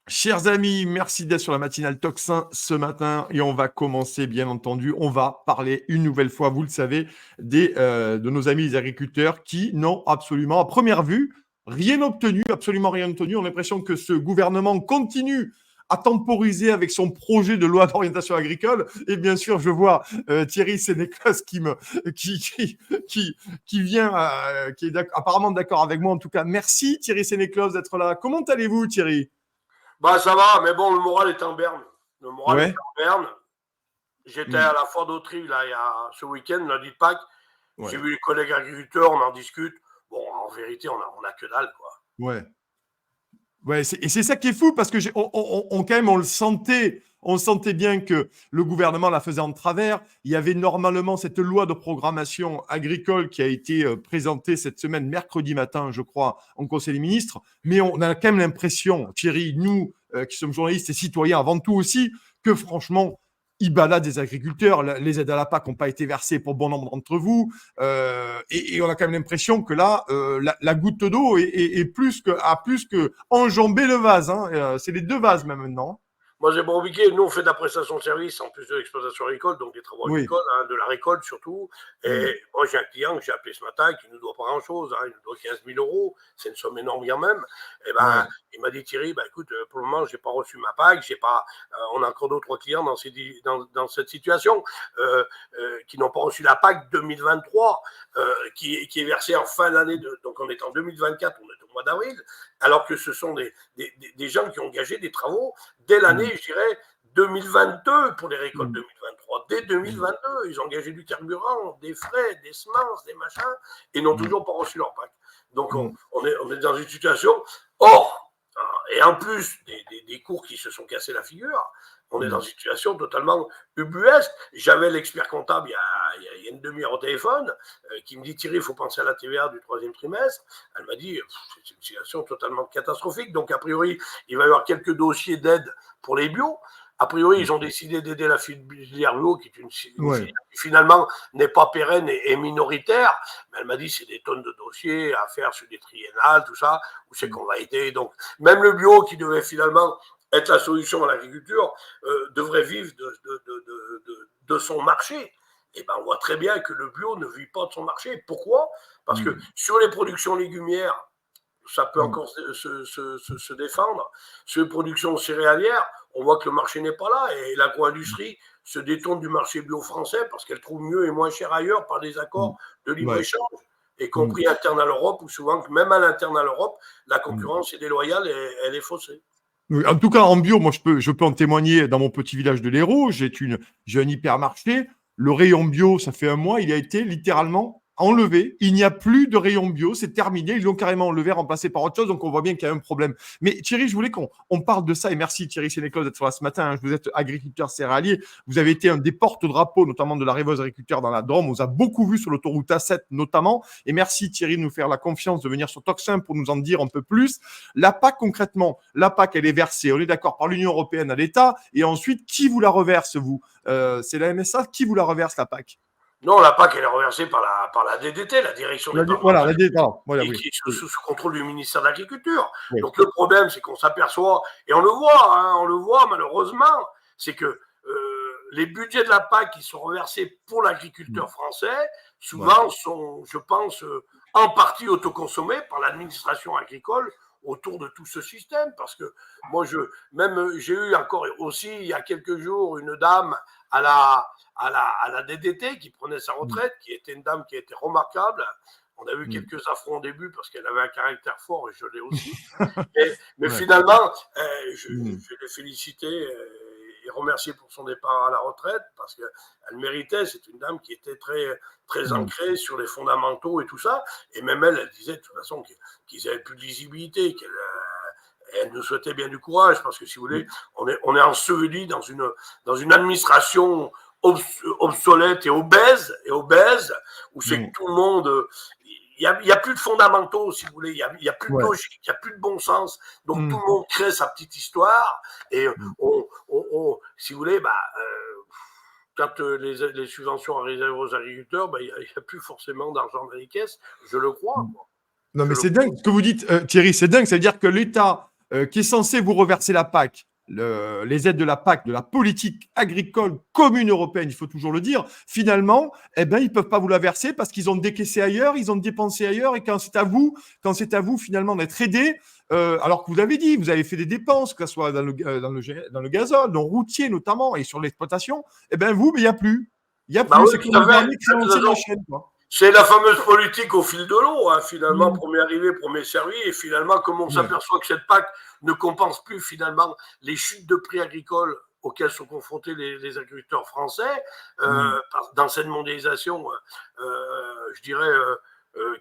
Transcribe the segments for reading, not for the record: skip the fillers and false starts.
Chers amis, merci d'être sur la matinale Tocsin ce matin et on va commencer, bien entendu, on va parler une nouvelle fois, vous le savez, de nos amis les agriculteurs qui n'ont absolument, à première vue, rien obtenu, absolument rien obtenu. On a l'impression que ce gouvernement continue à temporiser avec son projet de loi d'orientation agricole. Et bien sûr, je vois Thierry Sénéclas qui, qui, qui vient, qui est apparemment d'accord avec moi. En tout cas, merci Thierry Sénéclas d'être là. Comment allez-vous, Thierry? Bah ça va, mais bon, le moral est en berne. Le moral est Ouais. en berne. J'étais Mm. à la foire d'Autry là, il y a ce week-end, lundi de Pâques. J'ai Ouais, vu les collègues agriculteurs, on en discute. Bon, en vérité, on a que dalle, quoi. ouais, ouais. Et c'est ça qui est fou parce que quand même, on le sentait bien que le gouvernement la faisait en travers. Il y avait normalement cette loi de programmation agricole qui a été présentée cette semaine, mercredi matin, je crois, en Conseil des ministres. Mais on a quand même l'impression, Thierry, nous qui sommes journalistes et citoyens avant tout aussi, que franchement, ils baladent des agriculteurs. Les aides à la PAC n'ont pas été versées pour bon nombre d'entre vous. Et on a quand même l'impression que là, la goutte d'eau a plus que enjambé le vase. Hein. C'est les deux vases même maintenant. Moi, j'ai pas oublié, nous, on fait de la prestation de service en plus de l'exploitation agricole, donc des travaux Oui. agricoles, hein, de la récolte surtout. Mm. Et moi, j'ai un client que j'ai appelé ce matin qui ne nous doit pas grand-chose, hein, il nous doit 15 000 euros, c'est une somme énorme quand même. Et ben, Ouais. il m'a dit, Thierry, bah, écoute, pour le moment, je n'ai pas reçu ma PAC, on a encore d'autres clients dans cette situation qui n'ont pas reçu la PAC 2023, qui est versée en fin d'année, donc on est en 2024, on est au mois d'avril, alors que ce sont des gens qui ont engagé des travaux dès l'année, je dirais, 2022 pour les récoltes Mm. 2023. Dès Mm. 2022, ils ont engagé du carburant, des frais, des semences, des machins, et n'ont Mm. toujours pas reçu leur PAC. Donc Mm. on est dans une situation. Or, et en plus des cours qui se sont cassés la figure, on est dans Mm. une situation totalement ubuesque. J'avais l'expert comptable il y a une demi-heure au téléphone qui me dit Thierry, il faut penser à la TVA du troisième trimestre. Elle m'a dit c'est une situation totalement catastrophique. Donc, a priori, il va y avoir quelques dossiers d'aide pour les bio. A priori, ils ont décidé d'aider la filière bio, qui est une Ouais. filière qui finalement n'est pas pérenne et minoritaire. Mais elle m'a dit c'est des tonnes de dossiers à faire sur des triennales, tout ça, où c'est qu'on va aider. Donc, même le bio qui devait finalement être la solution à l'agriculture devrait vivre de son marché. Et ben, on voit très bien que le bio ne vit pas de son marché. Pourquoi? Parce que Mm. sur les productions légumières, ça peut Mm. encore se défendre. Sur les productions céréalières, on voit que le marché n'est pas là et l'agro-industrie se détourne du marché bio français parce qu'elle trouve mieux et moins cher ailleurs par des Mm. accords de Ouais. libre-échange, y Mm. compris interne à l'Europe, où souvent, même à l'interne à l'Europe, la Mm. concurrence est déloyale et elle est faussée. Oui, en tout cas, en bio, moi, je peux en témoigner dans mon petit village de l'Hérault. J'ai un hypermarché. Le rayon bio, ça fait un mois, il a été littéralement enlevé. Il n'y a plus de rayon bio, c'est terminé. Ils l'ont carrément enlevé, remplacé par autre chose. Donc, on voit bien qu'il y a un problème. Mais Thierry, je voulais qu'on parle de ça. Et merci Thierry Sénéclos d'être là ce matin. Hein. Vous êtes agriculteur céréalier. Vous avez été un des porte-drapeaux, notamment de la Révolte agriculteur dans la Drôme. On vous a beaucoup vu sur l'autoroute A7 notamment. Et merci Thierry de nous faire la confiance de venir sur Toxin pour nous en dire un peu plus. La PAC, concrètement, la PAC, elle est versée, on est d'accord, par l'Union européenne à l'État. Et ensuite, qui vous la reverse, vous C'est la MSA qui vous la reverse, la PAC? Non, la PAC, elle est reversée par la DDT, la Direction Voilà, départementale, voilà, et oui. qui est Oui, sous contrôle du ministère de l'Agriculture. oui. Donc le problème, c'est qu'on s'aperçoit, et on le voit malheureusement, c'est que les budgets de la PAC qui sont reversés pour l'agriculteur français, Ouais. souvent sont, je pense, en partie autoconsommés par l'administration agricole autour de tout ce système. Parce que moi, j'ai eu encore aussi, il y a quelques jours, une dame à la DDT qui prenait sa retraite, qui était une dame qui était remarquable. On a vu quelques affronts au début parce qu'elle avait un caractère fort et je l'ai aussi. Mais Ouais. finalement, Mm. je l'ai félicité et remercié pour son départ à la retraite parce qu'elle méritait. C'est une dame qui était très Mm. ancrée sur les fondamentaux et tout ça. Et même elle disait de toute façon qu'ils n'avaient plus de lisibilité, elle nous souhaitait bien du courage parce que si vous voulez, on est enseveli dans une administration obsolète et obèse, où c'est que Mm. tout le monde. Il y a plus de fondamentaux, si vous voulez. Il y a plus de Ouais. logique, il y a plus de bon sens. Donc tout Mm. le monde crée sa petite histoire et Mm. si vous voulez, quand les subventions arrivent aux agriculteurs, il n'y a plus forcément d'argent dans les caisses. Je le crois. Non, Je mais le c'est crois. dingue. Ce que vous dites, Thierry, c'est dingue. C'est-à-dire que l'État qui est censé vous reverser la PAC, les aides de la PAC, de la politique agricole commune européenne, il faut toujours le dire, finalement, eh ben, ils ne peuvent pas vous la verser parce qu'ils ont décaissé ailleurs, ils ont dépensé ailleurs, et quand c'est à vous finalement d'être aidé, alors que vous avez dit, vous avez fait des dépenses, que ce soit dans le gazole, dans le routier notamment, et sur l'exploitation, eh ben vous, mais il n'y a plus. Il n'y a Bah plus, oui, c'est comme tout à le fait. dernier qui a lancé la chaîne, quoi. C'est la fameuse politique au fil de l'eau, hein, finalement, Mmh. premier arrivé, premier servi, et finalement, comme on Ouais. s'aperçoit que cette PAC ne compense plus finalement les chutes de prix agricoles auxquelles sont confrontés les agriculteurs français, Mmh. dans cette mondialisation, je dirais,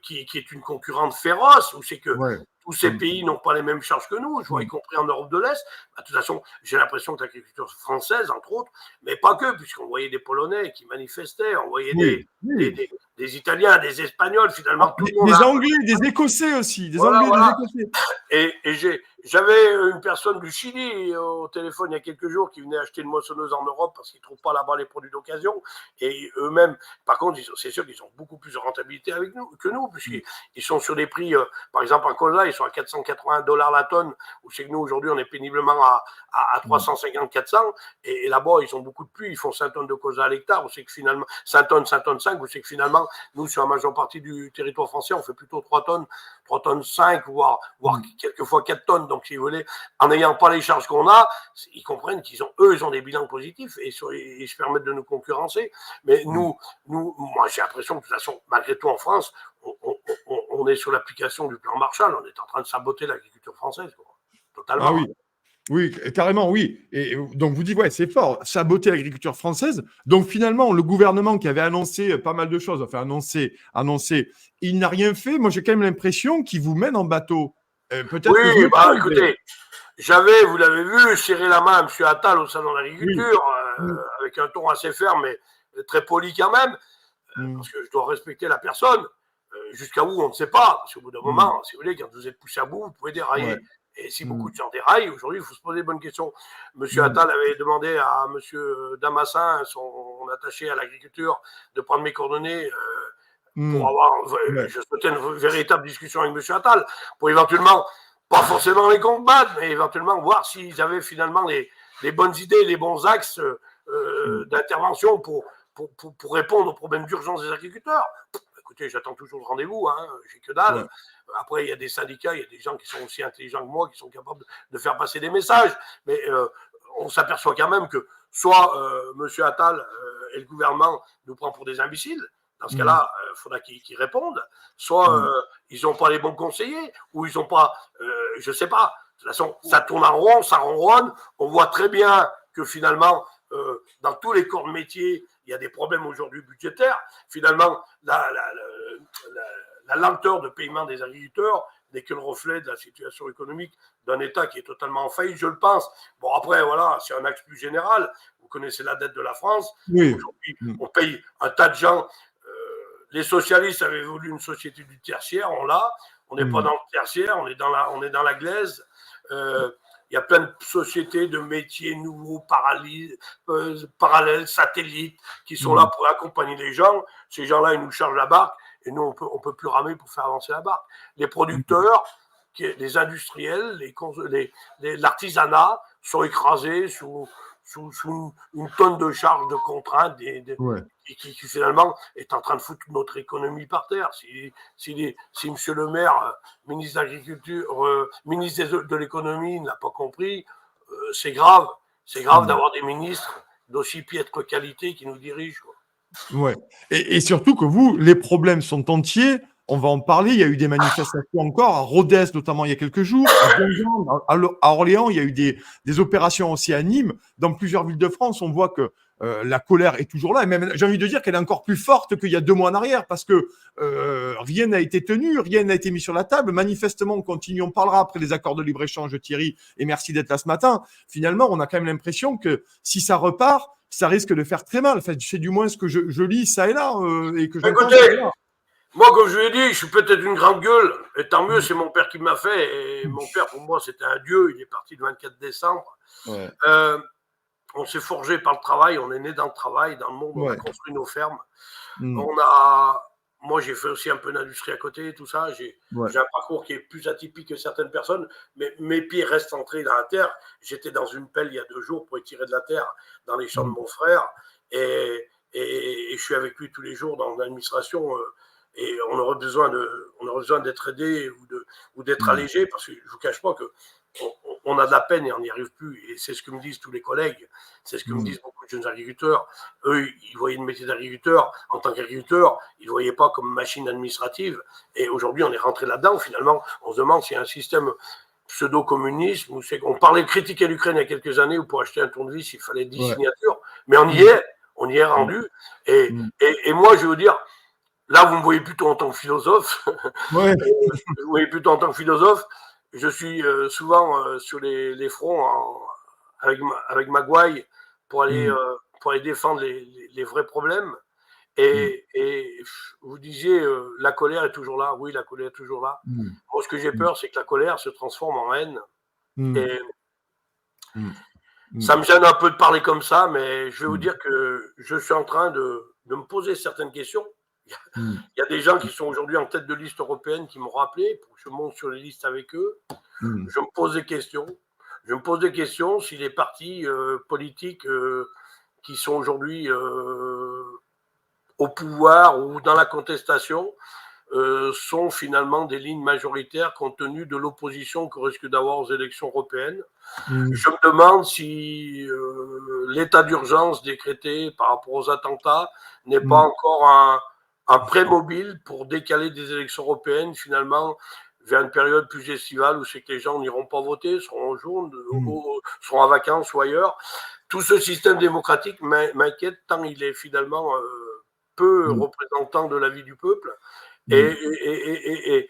qui est une concurrente féroce, où c'est que Ouais. tous ces Mmh. pays n'ont pas les mêmes charges que nous, je vois, y Mmh. compris en Europe de l'Est. Bah, de toute façon, j'ai l'impression que l'agriculture française, entre autres, mais pas que, puisqu'on voyait des Polonais qui manifestaient, on voyait Oui, des, oui. des, des Italiens, des Espagnols, finalement, Ah, tout le monde des a. Anglais, des Écossais aussi, des Voilà, Anglais, des voilà. Écossais. Et j'avais une personne du Chili au téléphone il y a quelques jours qui venait acheter une moissonneuse en Europe parce qu'ils ne trouvent pas là-bas les produits d'occasion. Et eux-mêmes, par contre, c'est sûr qu'ils ont beaucoup plus de rentabilité avec nous que nous, puisqu'ils sont sur des prix, par exemple en colza, ils sont à 480 $ la tonne, où c'est que nous, aujourd'hui, on est péniblement à 350-400. Et là-bas, ils ont beaucoup de pluie, ils font 5 tonnes de colza à l'hectare, où c'est que finalement, 5 tonnes, 5 tonnes 5, où c'est que finalement, nous, sur la majeure partie du territoire français, on fait plutôt 3 tonnes 5, voire quelquefois 4 tonnes. Donc, si vous voulez, en n'ayant pas les charges qu'on a, ils comprennent qu'ils ont des bilans positifs et ils se permettent de nous concurrencer. Mais moi, j'ai l'impression que de toute façon, malgré tout en France, on est sur l'application du plan Marshall. On est en train de saboter l'agriculture française, quoi. Ah Totalement. oui, oui, carrément, oui. Et donc vous dites, ouais, c'est fort, saboter l'agriculture française. Donc finalement, le gouvernement qui avait annoncé pas mal de choses, enfin annoncé, il n'a rien fait. Moi, j'ai quand même l'impression qu'il vous mène en bateau. Peut-être que je Oui, me bah trompe, mais écoutez, vous l'avez vu, serrer la main à M. Attal au salon de oui. l'agriculture, Mm, avec un ton assez ferme, mais très poli quand même. mm, Parce que je dois respecter la personne. Jusqu'à où, on ne sait pas. Parce qu'au bout d'un mm, moment, si vous voulez, quand vous êtes poussé à bout, vous pouvez ouais. dérailler. Et si Mm, beaucoup de gens déraillent, aujourd'hui, il faut se poser de bonnes questions. Monsieur mm, Attal avait demandé à Monsieur Damassin, son attaché à l'agriculture, de prendre mes coordonnées pour mm, avoir. ouais. Je souhaitais une véritable discussion avec Monsieur Attal, pour éventuellement, pas forcément les combattre, mais éventuellement voir s'ils avaient finalement les bonnes idées, les bons axes Mm, d'intervention pour répondre aux problèmes d'urgence des agriculteurs. Écoutez, j'attends toujours le rendez-vous, hein, j'ai que dalle. ouais. Après, il y a des syndicats, il y a des gens qui sont aussi intelligents que moi, qui sont capables de faire passer des messages. Mais on s'aperçoit quand même que soit M. Attal et le gouvernement nous prend pour des imbéciles, dans ce Mm, cas-là, il faudra qu'ils répondent, soit mm, ils n'ont pas les bons conseillers, ou ils n'ont pas, je ne sais pas. De toute façon, ça tourne en rond, ça ronronne. On voit très bien que finalement, dans tous les corps de métier, il y a des problèmes aujourd'hui budgétaires. Finalement, la lenteur de paiement des agriculteurs n'est que le reflet de la situation économique d'un État qui est totalement en faillite, je le pense. Bon, après, voilà, c'est un axe plus général. Vous connaissez la dette de la France. oui. Aujourd'hui, Mm, on paye un tas de gens. Les socialistes avaient voulu une société du tertiaire, on l'a. On n'est pas mm, dans le tertiaire, on est dans la glaise. Il y a plein de sociétés, de métiers nouveaux, parallèles, satellites, qui sont là mm, pour accompagner les gens. Ces gens-là, ils nous chargent la barque et nous, on peut plus ramer pour faire avancer la barque. Les mm, producteurs, les industriels, l'artisanat sont écrasés sous une tonne de charges, de contraintes, ouais. qui finalement est en train de foutre notre économie par terre. Si M. Le Maire, ministre de l'Agriculture, ministre de l'Économie, n'a pas compris, c'est grave. C'est grave Mm. d'avoir des ministres d'aussi piètre qualité qui nous dirigent, quoi. Ouais. Et surtout que vous, les problèmes sont entiers. On va en parler. Il y a eu des manifestations encore à Rodez, notamment il y a quelques jours, à Guingamp, à Orléans. Il y a eu des opérations aussi à Nîmes. Dans plusieurs villes de France, on voit que la colère est toujours là. Et même, j'ai envie de dire qu'elle est encore plus forte qu'il y a 2 mois en arrière parce que rien n'a été tenu, rien n'a été mis sur la table. Manifestement, on continue. On parlera après les accords de libre-échange, Thierry, et merci d'être là ce matin. Finalement, on a quand même l'impression que si ça repart, ça risque de faire très mal. Enfin, c'est du moins ce que je lis ça et là et que j'entends ça et Écoutez, là. moi, comme je l'ai dit, je suis peut-être une grande gueule, et tant mieux, Mm. c'est mon père qui m'a fait, et mon père, pour moi, c'était un dieu, il est parti le 24 décembre. Ouais. Euh, on s'est forgé par le travail, on est né dans le travail, dans le monde, on a Ouais. construit nos fermes. Mm. On a, moi, j'ai fait aussi un peu d'industrie à côté, tout ça. J'ai un parcours qui est plus atypique que certaines personnes, mais mes pieds restent entrés dans la terre. J'étais dans une pelle il y a 2 jours pour étirer de la terre dans les champs de mon frère, et je suis avec lui tous les jours dans l'administration. Et on aurait besoin d'être aidé ou d'être allégé, parce que je ne vous cache pas que on a de la peine et on n'y arrive plus. Et c'est ce que me disent tous les collègues, c'est ce que me disent beaucoup de jeunes agriculteurs. Eux, ils voyaient le métier d'agriculteur en tant qu'agriculteur, ils ne voyaient pas comme machine administrative. Et aujourd'hui, on est rentré là-dedans. Finalement, on se demande s'il y a un système pseudo-communisme, où c'est qu'on parlait de critiquer l'Ukraine il y a quelques années, où pour acheter un tournevis, il fallait 10 signatures. Mais on y est rendu. Et moi, je veux dire, là, vous me voyez plutôt en tant que philosophe. Ouais. Vous voyez plutôt en tant que philosophe. Je suis souvent sur les fronts avec Maguire pour aller défendre les vrais problèmes. Et vous disiez, la colère est toujours là. Oui, la colère est toujours là. Moi, ce que j'ai peur, c'est que la colère se transforme en haine. Et ça me gêne un peu de parler comme ça, mais je vais vous dire que je suis en train de me poser certaines questions. Il y a des gens qui sont aujourd'hui en tête de liste européenne qui m'ont rappelé pour que je monte sur les listes avec eux. Je me pose des questions. Je me pose des questions si les partis politiques qui sont aujourd'hui au pouvoir ou dans la contestation sont finalement des lignes majoritaires compte tenu de l'opposition que risque d'avoir aux élections européennes. Je me demande si l'état d'urgence décrété par rapport aux attentats n'est pas encore un pré-mobile pour décaler des élections européennes finalement vers une période plus estivale où c'est que les gens n'iront pas voter, seront en jour, seront en vacances ou ailleurs. Tout ce système démocratique m'inquiète tant il est finalement peu représentant de la vie du peuple. Et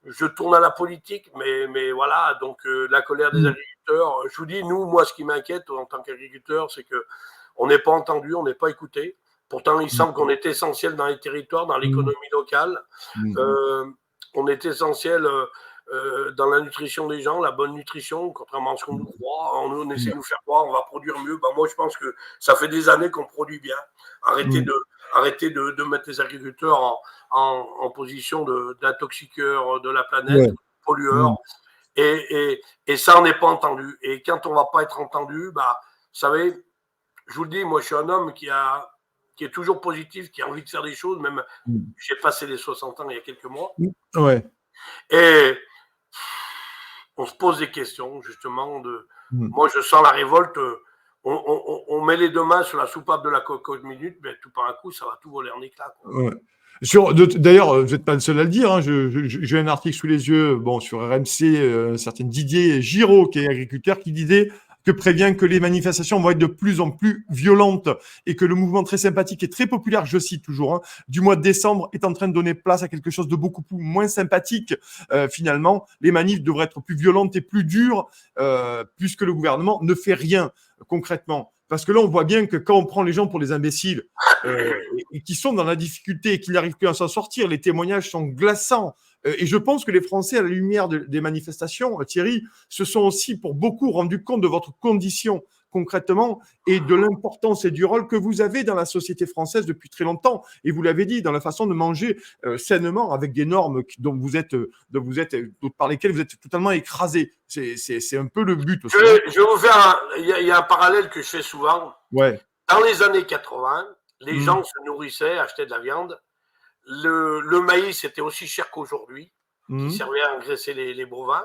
je tourne à la politique, mais voilà, donc la colère des agriculteurs. Je vous dis, moi, ce qui m'inquiète en tant qu'agriculteur, c'est qu'on n'est pas entendu, on n'est pas écouté. Pourtant, il semble qu'on est essentiel dans les territoires, dans l'économie locale. On est essentiel dans la nutrition des gens, la bonne nutrition, contrairement à ce qu'on nous croit. On essaie de nous faire croire, on va produire mieux. Moi, je pense que ça fait des années qu'on produit bien. Arrêtez de mettre les agriculteurs en position d'intoxiqueurs de la planète, pollueurs. Et ça, on n'est pas entendu. Et quand on ne va pas être entendu, vous savez, je vous le dis, moi, je suis un homme qui est toujours positif, qui a envie de faire des choses, même j'ai passé les 60 ans il y a quelques mois. Et on se pose des questions, justement. Moi, je sens la révolte. On met les deux mains sur la soupape de la cocotte minute, mais tout par un coup, ça va tout voler en éclats. D'ailleurs, vous n'êtes pas le seul à le dire. Hein. J'ai un article sous les yeux sur RMC, un certain Didier Giraud, qui est agriculteur, qui disait que prévient que les manifestations vont être de plus en plus violentes et que le mouvement très sympathique et très populaire, je cite toujours, du mois de décembre est en train de donner place à quelque chose de beaucoup moins sympathique. Finalement, les manifs devraient être plus violentes et plus dures puisque le gouvernement ne fait rien concrètement. Parce que là, on voit bien que quand on prend les gens pour des imbéciles et qui sont dans la difficulté et qui n'arrivent plus à s'en sortir, les témoignages sont glaçants. Et je pense que les Français, à la lumière des manifestations, Thierry, se sont aussi pour beaucoup rendus compte de votre condition concrètement et de l'importance et du rôle que vous avez dans la société française depuis très longtemps. Et vous l'avez dit, dans la façon de manger sainement avec des normes par lesquelles vous êtes totalement écrasé. C'est un peu le but aussi. Je vais vous faire il y a un parallèle que je fais souvent. Ouais. Dans les années 80, les gens se nourrissaient, achetaient de la viande. Le maïs était aussi cher qu'aujourd'hui, qui servait à engraisser les bovins.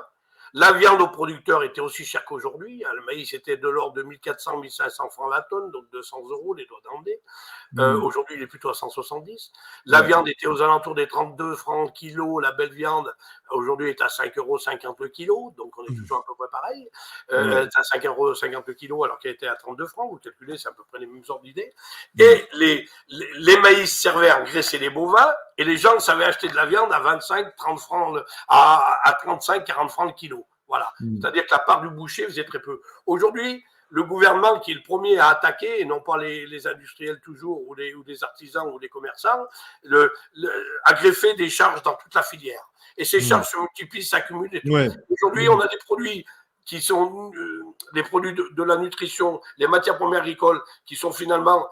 La viande aux producteurs était aussi chère qu'aujourd'hui. Le maïs était de l'ordre de 1400, 1500 francs la tonne, donc 200 € les doigts d'Andé. Aujourd'hui, il est plutôt à 170. La viande était aux alentours des 32 francs le kilo, la belle viande. Aujourd'hui, est à 5,50 € le kilo, donc on est toujours à peu près pareil. Elle est à 5,50 € le kilo, alors qu'elle était à 32 francs. Vous calculez, c'est à peu près les mêmes ordres d'idées. Et les maïs servaient à engraisser les bovins, et les gens savaient acheter de la viande à 25, 30 francs, à 35, 40 francs le kilo. Voilà. C'est-à-dire que la part du boucher faisait très peu. Aujourd'hui, le gouvernement qui est le premier à attaquer, et non pas les industriels toujours, ou les artisans ou les commerçants, a greffé des charges dans toute la filière. Et ces charges se multiplient, s'accumulent. Aujourd'hui, on a des produits qui sont des produits de la nutrition, les matières premières agricoles, qui sont finalement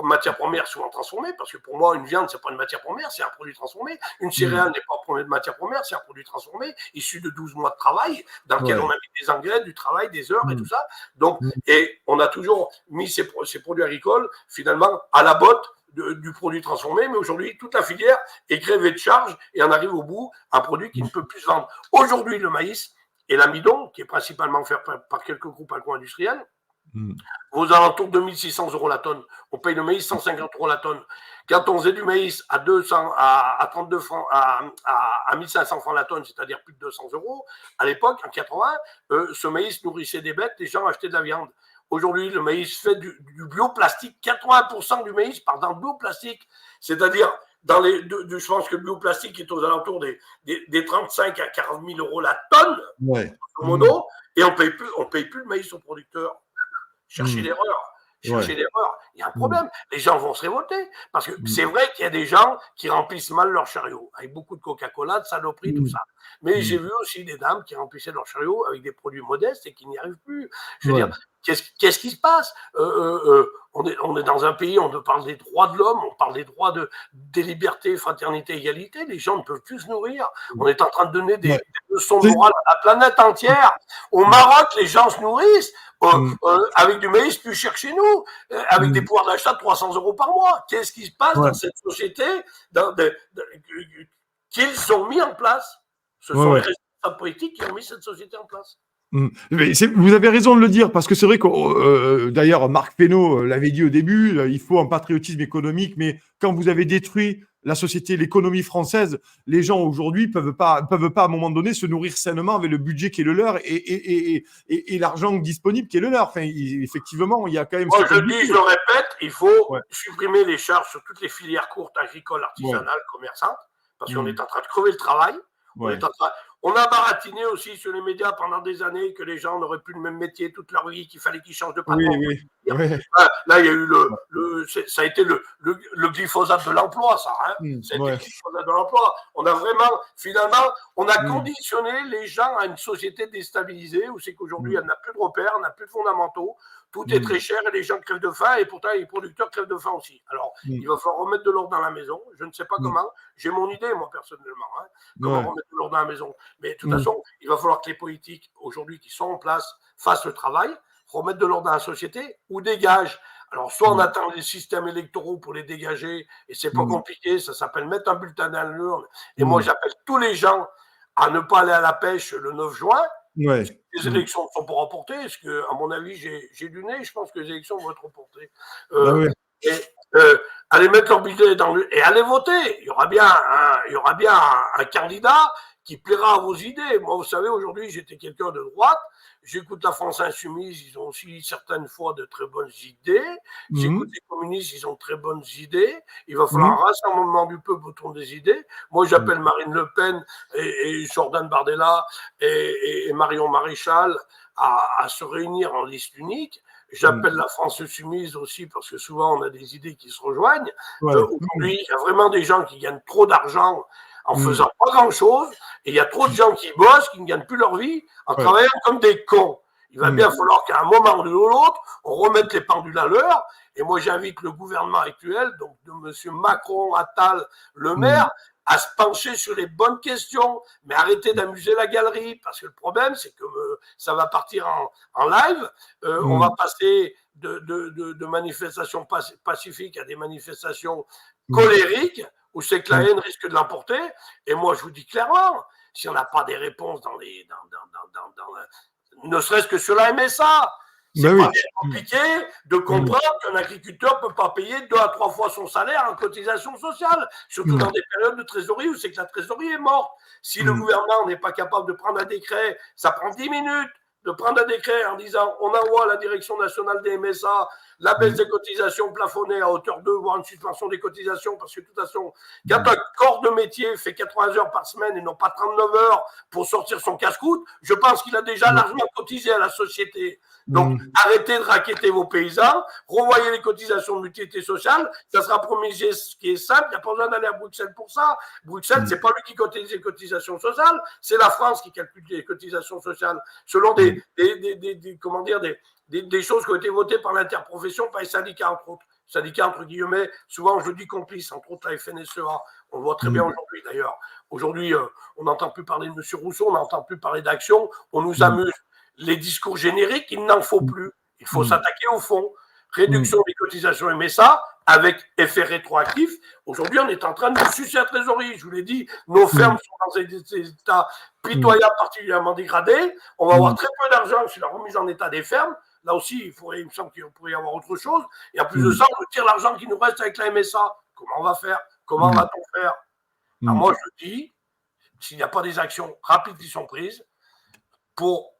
matière première souvent transformée, parce que pour moi, une viande, c'est pas une matière première, c'est un produit transformé. Une céréale n'est pas une matière première, c'est un produit transformé, issu de 12 mois de travail, dans lequel on a mis des engrais, du travail, des heures et tout ça. Donc, et on a toujours mis ces produits agricoles, finalement, à la botte du produit transformé, mais aujourd'hui, toute la filière est grevée de charge et on arrive au bout à un produit qui ne peut plus se vendre. Aujourd'hui, le maïs et l'amidon, qui est principalement fait par quelques groupes agro-industriels, aux alentours de 1 600 € la tonne. On paye le maïs 150 € la tonne. Quand on faisait du maïs à 200, à 32 francs, à 1 500 francs la tonne, c'est-à-dire plus de 200 €, à l'époque, en 80, ce maïs nourrissait des bêtes, les gens achetaient de la viande. Aujourd'hui, le maïs fait du bioplastique. 80% du maïs part dans le bioplastique. C'est-à-dire, je pense que le bioplastique est aux alentours des 35 à 40 000 € la tonne, mono, et on paye plus le maïs aux producteurs. Chercher l'erreur. Il y a un problème. Les gens vont se révolter. Parce que c'est vrai qu'il y a des gens qui remplissent mal leur chariot, avec beaucoup de Coca-Cola, de saloperies, tout ça. Mais j'ai vu aussi des dames qui remplissaient leur chariot avec des produits modestes et qui n'y arrivent plus. Je veux dire, qu'est-ce qui se passe? On est dans un pays, on parle des droits de l'homme, on parle des droits des libertés, fraternité, égalité. Les gens ne peuvent plus se nourrir. On est en train de donner des leçons de morale à la planète entière. Au Maroc, les gens se nourrissent avec du maïs plus cher que chez nous, avec des pouvoirs d'achat de 300 € par mois. Qu'est-ce qui se passe dans cette société qu'ils ont mis en place? Ce sont les responsables politiques qui ont mis cette société en place. Mais vous avez raison de le dire, parce que c'est vrai que, d'ailleurs, Marc Fesneau l'avait dit au début, il faut un patriotisme économique, mais quand vous avez détruit la société, l'économie française, les gens aujourd'hui peuvent pas à un moment donné se nourrir sainement avec le budget qui est le leur et l'argent disponible qui est le leur. Enfin, effectivement, il y a quand même... Moi, je dis, je le répète, il faut supprimer les charges sur toutes les filières courtes, agricoles, artisanales, commerçantes, parce qu'on est en train de crever le travail. On a baratiné aussi sur les médias pendant des années que les gens n'auraient plus le même métier toute leur vie, qu'il fallait qu'ils changent de patron. Là, il y a eu ça a été le glyphosate de l'emploi, ça. Ça a été le glyphosate de l'emploi. On a vraiment, finalement, on a conditionné les gens à une société déstabilisée où c'est qu'aujourd'hui, elle n'a plus de repères, elle n'a plus de fondamentaux. Tout est très cher et les gens crèvent de faim et pourtant les producteurs crèvent de faim aussi. Alors, il va falloir remettre de l'ordre dans la maison. Je ne sais pas comment. J'ai mon idée, moi, personnellement. Comment remettre de l'ordre dans la maison. Mais de toute façon, il va falloir que les politiques, aujourd'hui, qui sont en place, fassent le travail, remettre de l'ordre dans la société ou dégagent. Alors, soit on attend les systèmes électoraux pour les dégager et c'est pas compliqué. Ça s'appelle mettre un bulletin dans l'urne. Et moi, j'appelle tous les gens à ne pas aller à la pêche le 9 juin. Les élections ne sont pas reportées, parce que, à mon avis, j'ai du nez, je pense que les élections vont être reportées. Allez mettre leur budget dans et allez voter. Il y aura bien un candidat qui plaira à vos idées. Moi, vous savez, aujourd'hui, j'étais quelqu'un de droite. J'écoute la France Insoumise, ils ont aussi certaines fois de très bonnes idées. J'écoute les communistes, ils ont de très bonnes idées. Il va falloir un rassemblement du peuple autour des idées. Moi, j'appelle Marine Le Pen et Jordan Bardella et Marion Maréchal à se réunir en liste unique. J'appelle la France Insoumise aussi parce que souvent on a des idées qui se rejoignent. Aujourd'hui, il y a vraiment des gens qui gagnent trop d'argent en faisant pas grand-chose, et il y a trop de gens qui bossent, qui ne gagnent plus leur vie en travaillant comme des cons. Il va bien falloir qu'à un moment ou de l'autre, on remette les pendules à l'heure, et moi j'invite le gouvernement actuel, donc de M. Macron, Attal, Le Maire, à se pencher sur les bonnes questions, mais arrêtez d'amuser la galerie, parce que le problème, c'est que ça va partir en live, on va passer de manifestations pacifiques à des manifestations colériques, où c'est que la haine risque de l'emporter. Et moi, je vous dis clairement, si on n'a pas des réponses ne serait-ce que sur la MSA, c'est pas compliqué de comprendre qu'un agriculteur ne peut pas payer 2 à 3 fois son salaire en cotisation sociale, surtout dans des périodes de trésorerie où c'est que la trésorerie est morte. Si le gouvernement n'est pas capable de prendre un décret, ça prend 10 minutes de prendre un décret en disant on envoie à la direction nationale des MSA la baisse des cotisations plafonnée à hauteur 2, voire une suspension des cotisations, parce que de toute façon, quand un corps de métier fait 80 heures par semaine et non pas 39 heures pour sortir son casse-croûte, je pense qu'il a déjà largement cotisé à la société. Donc, arrêtez de raqueter vos paysans, revoyez les cotisations de mutualité sociale, ça sera premier geste qui est simple, il n'y a pas besoin d'aller à Bruxelles pour ça. Bruxelles, c'est pas lui qui cotise les cotisations sociales, c'est la France qui calcule les cotisations sociales selon des choses qui ont été votées par l'interprofession, par les syndicats, entre autres. syndicats entre guillemets, souvent je dis complices, entre autres la FNSEA, on le voit très bien aujourd'hui d'ailleurs. Aujourd'hui, on n'entend plus parler de M. Rousseau, on n'entend plus parler d'action, on nous amuse. Les discours génériques, il n'en faut plus. Il faut s'attaquer au fond. Réduction des cotisations MSA avec effet rétroactif. Aujourd'hui, on est en train de nous sucer la trésorerie. Je vous l'ai dit, nos fermes sont dans des états pitoyables, particulièrement dégradés. On va avoir très peu d'argent sur la remise en état des fermes. Là aussi, il me semble qu'il pourrait y avoir autre chose. Et en plus de ça, on retire l'argent qui nous reste avec la MSA. Comment on va faire? Comment va-t-on faire? Alors moi, je dis, s'il n'y a pas des actions rapides qui sont prises pour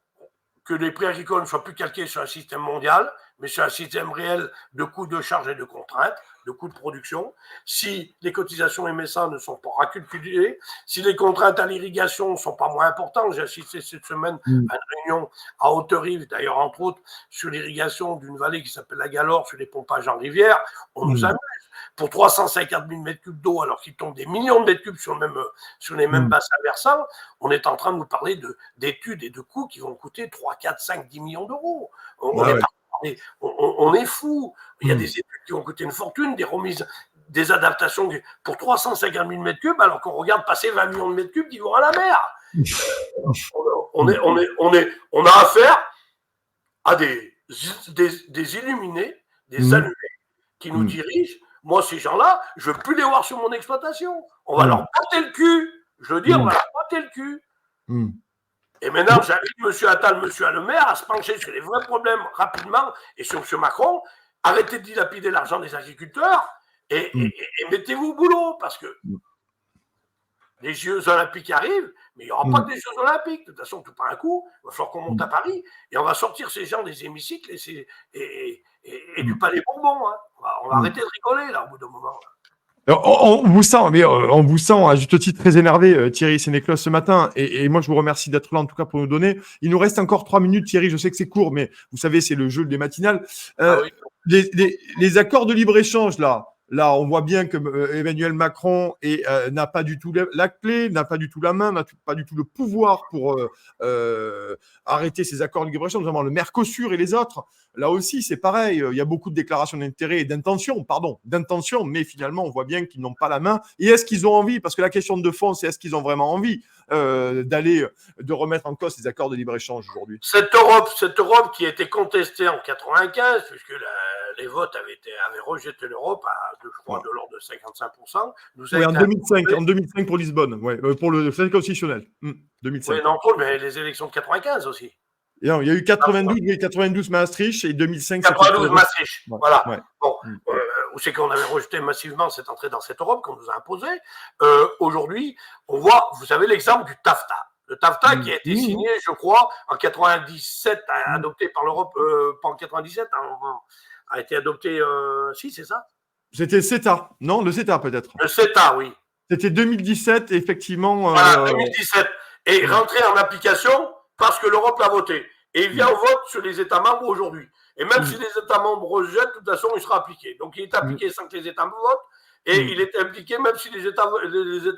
que les prix agricoles ne soient plus calqués sur un système mondial, mais sur un système réel de coûts de charges et de contraintes, de coûts de production. Si les cotisations MSA ne sont pas recalculées, si les contraintes à l'irrigation ne sont pas moins importantes, j'ai assisté cette semaine à une réunion à Haute-Rive, d'ailleurs entre autres sur l'irrigation d'une vallée qui s'appelle la Galore, sur les pompages en rivière, on nous amuse. Pour 350 000 mètres cubes d'eau, alors qu'il tombe des millions de mètres cubes sur les mêmes bassins versants, on est en train de nous parler d'études et de coûts qui vont coûter 3, 4, 5, 10 millions d'euros. On est fou. Il y a des études qui ont coûté une fortune, des remises, des adaptations pour 350 000 mètres cubes, alors qu'on regarde passer 20 millions de mètres cubes qui vont à la mer. On a affaire à des illuminés, des allumés qui nous dirigent. Moi, ces gens-là, je ne veux plus les voir sur mon exploitation. On va leur botter le cul. Je veux dire, on va leur botter le cul. Et maintenant, j'invite M. Attal, M. Le Maire à se pencher sur les vrais problèmes rapidement et sur M. Macron. Arrêtez de dilapider l'argent des agriculteurs et mettez-vous au boulot parce que les Jeux Olympiques arrivent, mais il n'y aura pas que des Jeux Olympiques. De toute façon, tout par un coup, il va falloir qu'on monte à Paris et on va sortir ces gens des hémicycles et du Palais Bourbon. Hein. On va arrêter de rigoler là au bout d'un moment. Là. On vous sent à juste titre très énervé, Thierry Sénéclos, ce matin. Et moi, je vous remercie d'être là, en tout cas, pour nous donner. Il nous reste encore 3 minutes, Thierry. Je sais que c'est court, mais vous savez, c'est le jeu des matinales. Les accords de libre-échange, là, on voit bien que Emmanuel Macron n'a pas du tout la clé, n'a pas du tout la main, n'a pas du tout le pouvoir pour arrêter ces accords de libre-échange, notamment le Mercosur et les autres. Là aussi, c'est pareil. Il y a beaucoup de déclarations d'intérêt et d'intention, mais finalement, on voit bien qu'ils n'ont pas la main. Et est-ce qu'ils ont envie? Parce que la question de fond, c'est est-ce qu'ils ont vraiment envie de remettre en cause ces accords de libre-échange aujourd'hui? Cette Europe qui a été contestée en 95, puisque les votes avaient rejeté l'Europe de l'ordre de 55%. Oui, en 2005 pour Lisbonne, pour le Conseil constitutionnel. 2005. Oui, non, mais les élections de 95 aussi. Et non, il y a eu 92 Maastricht et 2005. 92 Maastricht, voilà. Ouais. Bon, où c'est qu'on avait rejeté massivement cette entrée dans cette Europe qu'on nous a imposée. Aujourd'hui, on voit, vous avez l'exemple du TAFTA. Le TAFTA qui a été signé, je crois, en 97, adopté par l'Europe, pas en 97, a été adopté, si, c'est ça? C'était CETA, non? Le CETA peut-être. Le CETA, oui. C'était 2017, effectivement. Voilà, 2017. Et rentré en application parce que l'Europe l'a voté. Et il vient au vote sur les États membres aujourd'hui. Et même si les États membres rejettent, de toute façon, il sera appliqué. Donc, il est appliqué sans que les États membres votent. Et il est appliqué même si les États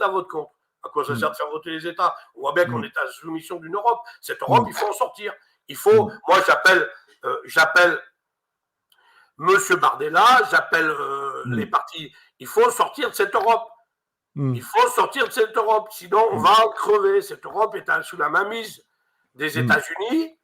votent contre. À quoi ça sert de faire voter les États? On voit bien qu'on est à la soumission d'une Europe. Cette Europe, il faut en sortir. Il faut, moi, j'appelle Monsieur Bardella, j'appelle les partis. Il faut sortir de cette Europe. Il faut sortir de cette Europe. Sinon, on va en crever. Cette Europe est sous la mainmise des États-Unis,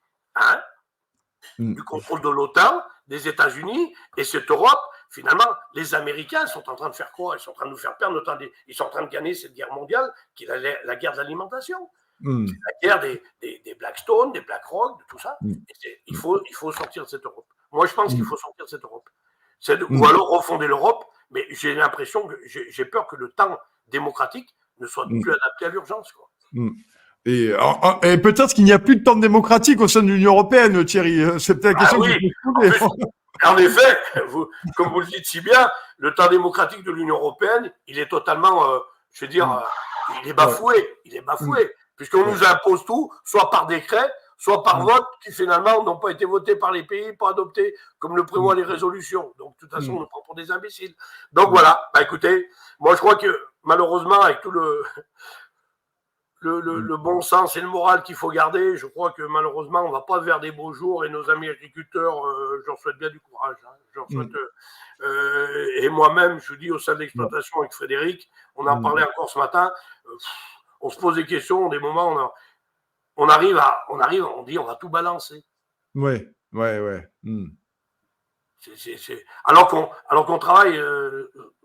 du contrôle de l'OTAN, des États-Unis. Et cette Europe, finalement, les Américains sont en train de faire quoi? Ils sont en train de nous faire perdre notre temps. Ils sont en train de gagner cette guerre mondiale, qui est la guerre de l'alimentation. C'est la guerre des Blackstone, des BlackRock, de tout ça. Il faut sortir de cette Europe. Moi, je pense qu'il faut sortir de cette Europe. Ou alors refonder l'Europe, mais j'ai l'impression que j'ai peur que le temps démocratique ne soit plus adapté à l'urgence. Et peut-être qu'il n'y a plus de temps démocratique au sein de l'Union européenne, Thierry. C'est peut-être la question que je me pose. En effet, comme vous le dites si bien, le temps démocratique de l'Union européenne, il est totalement, je veux dire, il est bafoué. Il est bafoué. Puisqu'on nous impose tout, soit par décret, soit par vote, qui finalement n'ont pas été votés par les pays, pas adoptés, comme le prévoient les résolutions. Donc, de toute façon, on nous prend pour des imbéciles. Donc, voilà. Écoutez, moi, je crois que, malheureusement, avec tout le bon sens et le moral qu'il faut garder. Je crois que malheureusement, on ne va pas vers des beaux jours et nos amis agriculteurs, je leur souhaite bien du courage. Hein. Je leur souhaite, et moi-même, je dis au sein de l'exploitation avec Frédéric, on en parlait encore ce matin, on se pose des questions, des moments, on arrive, on dit on va tout balancer. Ouais. Alors qu'on travaille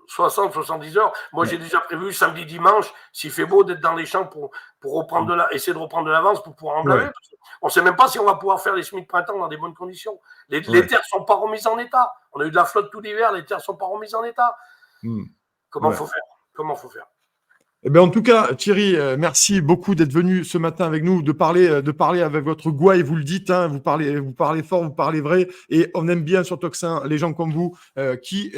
60, 70 heures. Moi, j'ai déjà prévu samedi, dimanche, s'il fait beau, d'être dans les champs pour essayer de reprendre de l'avance pour pouvoir en blâmer. On ne sait même pas si on va pouvoir faire les semis de printemps dans des bonnes conditions. Les terres ne sont pas remises en état. On a eu de la flotte tout l'hiver, les terres ne sont pas remises en état. Comment faut faire? Eh bien, en tout cas, Thierry, merci beaucoup d'être venu ce matin avec nous, de parler avec votre gouaille, vous le dites, hein, vous parlez fort, vous parlez vrai, et on aime bien sur Tocsin les gens comme vous qui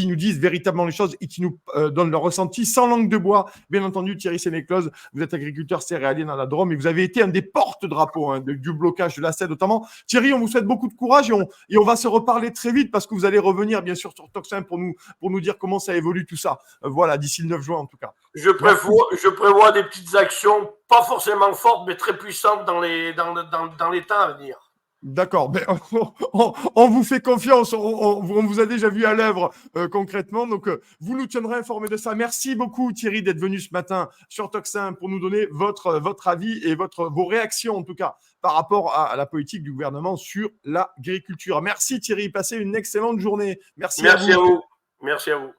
nous disent véritablement les choses et qui nous donnent leur ressenti sans langue de bois. Bien entendu, Thierry Sénéclose, vous êtes agriculteur céréalier dans la Drôme et vous avez été un des porte-drapeaux du blocage de la SED notamment. Thierry, on vous souhaite beaucoup de courage et on va se reparler très vite parce que vous allez revenir bien sûr sur Tocsin pour nous dire comment ça évolue tout ça. Voilà, d'ici le 9 juin en tout cas. Je prévois des petites actions, pas forcément fortes, mais très puissantes dans les temps à venir. D'accord, ben, on vous fait confiance, on vous a déjà vu à l'œuvre concrètement, donc vous nous tiendrez informés de ça. Merci beaucoup Thierry d'être venu ce matin sur Tocsin pour nous donner votre avis et vos réactions en tout cas par rapport à la politique du gouvernement sur l'agriculture. Merci Thierry, passez une excellente journée. Merci à vous. Merci à vous.